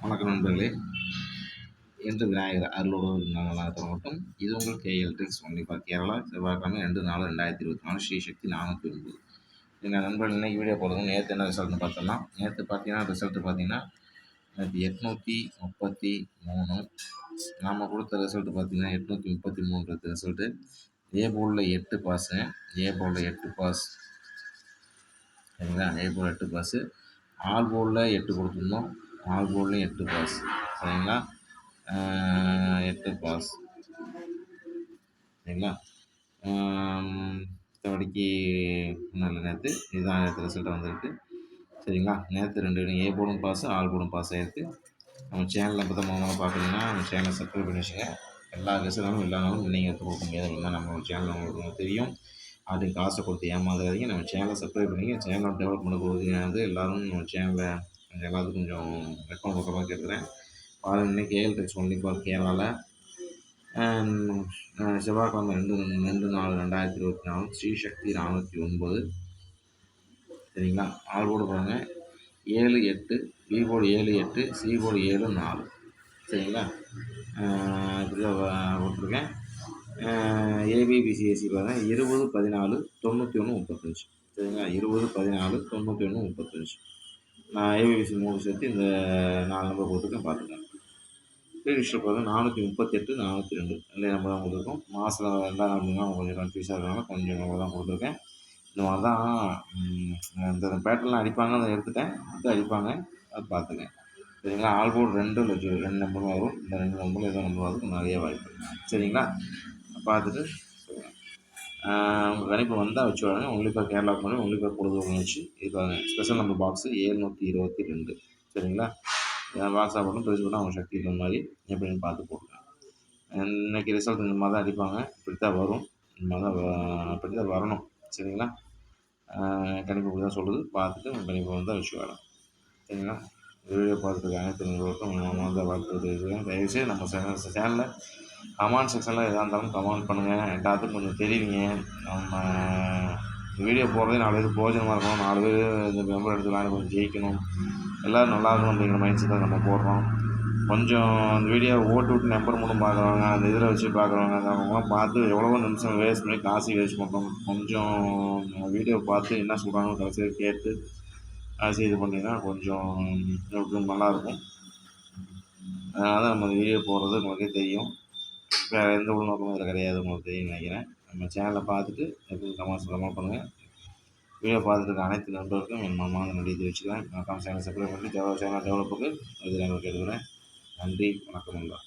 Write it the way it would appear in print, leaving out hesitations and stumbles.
வணக்கம் நண்பர்களே. இன்று விநாயகர் அருளோடு நாளாக தொடங்கட்டும். இது உங்கள் KL tricks only for Kerala. செவ்வாய்க்கிழமை 2/4/2024 ஸ்ரீ சக்தி 409. எங்கள் நண்பர்கள் இன்னைக்கு வீடியோ போடுறது நேற்று என்ன ரிசல்ட்னு பார்த்தோம்னா, நேற்று பார்த்தீங்கன்னா ரிசல்ட்டு பார்த்தீங்கன்னா நேற்று 833. நாம் கொடுத்த ரிசல்ட்டு பார்த்தீங்கன்னா 833 ரிசல்ட்டு. ஏ போர்டில் 8 பாஸுங்க. ஏ போர்டில் 8 பாஸ் சரிங்களா. ஏ போர்டில் 8 பாஸு. ஆல் போர்டில் 8 கொடுத்துருந்தோம். ஆல் போர்ட்லேயும் 8 பாஸ் சரிங்களா. 8 பாஸ் சரிங்களா. மற்றபடிக்கு ஒன்றும் இல்லை. நேற்று இதுதான் நேற்று ரிசல்ட் வந்திருக்கு சரிங்களா. நேற்று 2 ஏ போர்டும் பாஸ், ஆல் போர்டும் பாஸ் ஆகிருக்கு. நம்ம சேனலில் இப்போ தான் முதல்ல பார்க்குறீங்கன்னா நம்ம சேனலை சப்ஸ்கிரைப் பண்ணி வச்சுங்க. எல்லா ரிசல்ட்டும் இல்லைனாலும் நீங்கள் எடுத்து கொடுக்க முடியாது அப்படின்னா நம்மளோட சேனல் உங்களுக்கு தெரியும். அதுக்கு காசை கொடுத்து ஏமாறாதீங்க. நம்ம சேனலை சப்ஸ்கிரைப் பண்ணிங்க. சேனலை டெவலப்மெண்ட் கொடுக்குறது எல்லோரும் நம்ம சேனலை எல்லாத்துக்கும் கொஞ்சம் ரெக்கமெண்ட் பக்கமாக கேட்குறேன். பாருங்கள், இன்னைக்கு கேஎல் ட்ரிக்ஸ் ஒன்லி ஃபார் கேரளாவில் செவ்வாய்க்கிழமை 2/4/2024 ஸ்ரீ சக்தி 409 சரிங்களா. ஆல் போர்டு பாருங்கள் 7 8, பி போர்டு 7 8, சி போர்டு 7 4 சரிங்களா. இப்படி தான் கொடுத்துருக்கேன். ஏபிபிசிஎஸ்சி பாருங்கள் 20 14 91 35 சரிங்களா. 20 14 91 35. நான் ஏபிபிசி 3 சேர்த்து இந்த 4 நம்பர் கொடுத்துருக்கேன், பார்த்துக்கேன். ப்ரீலிஸ்ட்டில் பாருங்கள் 438 402 இல்லை நம்பர் தான் கொடுத்துருக்கோம். மாதத்தில் 2ஆம் நம்பர் கொஞ்சம் கன்ஃபியூஸாக இருக்கனால கொஞ்சம் நம்பர் தான் கொடுத்துருக்கேன். இந்த மாதிரி தான் இந்த பேட்டர்லாம் அடிப்பாங்க, அதை எடுத்துட்டேன். அது அடிப்பாங்க, அது பார்த்துங்க சரிங்களா. ஆல் போர்டு 2 நம்பர் வரும். இந்த 2 நம்பரில் எதோ நம்பர் வரதுக்கு நிறைய வாய்ப்பு சரிங்களா. பார்த்துட்டு உங்கள் கணிப்பு வந்தால் வச்சு வாங்க. உங்களுக்கு கேரளா பண்ணி உங்களுக்கு பொழுது வச்சு இது ஸ்பெஷல் நம்பர் பாக்ஸு 722 சரிங்களா. பாக்ஸாக போட்டு பிரிச்சு போட்டால் அவங்க சக்தி இந்த மாதிரி எப்படின்னு பார்த்து போட்டுருங்க. இன்றைக்கி ரிசல்ட் இந்த மாதிரி தான் அடிப்பாங்க. இப்படி தான் வரும், இந்த மாதிரி தான் அப்படி தான் வரணும் சரிங்களா. கணிப்பு இப்படி தான் சொல்லுது. பார்த்துட்டு உங்கள் கணிப்பு வந்தால் வச்சு வரலாம் சரிங்களா. வீடியோ பார்த்துருக்க அனைத்து நண்பர்களுக்கும் தான் வாழ்த்து தெரிவிக்கிறேன். தயவுசெய்து நம்ம சேனலில் கமெண்ட் செக்ஷனில் எதாக இருந்தாலும் கமெண்ட் பண்ணுங்கள். எல்லாத்துக்கும் கொஞ்சம் தெரிவிங்க. நம்ம வீடியோ போடுறதே 4 பேருக்கு பிரயோஜனமாக இருக்கணும். 4 பேர் இந்த மெம்பர் எடுத்துக்கலாம், கொஞ்சம் ஜெயிக்கணும், எல்லோரும் நல்லா இருக்கணும் அப்படிங்கிற மைண்ட் செட்டில் நம்ம போடுறோம். கொஞ்சம் அந்த வீடியோ ஓட்டு விட்டு நம்பர் மூலம் பார்க்குறவங்க, அந்த இதில் வச்சு பார்க்குறவங்க, அவங்களாம் பார்த்து எவ்வளவோ நிமிஷம் வேஸ்ட் பண்ணி காசு வேஸ்ட் பண்ணுறோம். கொஞ்சம் வீடியோ பார்த்து என்ன சொல்கிறாங்கன்னு கடைசியாக கேட்டு காசு இது பண்ணிங்கன்னா கொஞ்சம் நல்லாயிருக்கும். அதனால தான் நம்ம வீடியோ போடுறது உங்களுக்கே தெரியும். வேறு எந்த உள்நோக்கமும் இதில் கிடையாது, உங்களுக்கு தெரியும் நினைக்கிறேன். நம்ம சேனலை பார்த்துட்டு எப்படி கமெண்ட் பண்ணுங்கள். வீடியோ பார்த்துட்டு இருக்க அனைத்து நண்பர்களுக்கும் என் மனமார்ந்த நன்றி தெரிவிச்சுக்கிறேன். மறக்காம சேனலை சப்ஸ்கிரைப் பண்ணி சேனல் டெவலப்புக்கு இது நாங்கள் கேட்டுக்கிறேன். நன்றி, வணக்கம் நண்பா.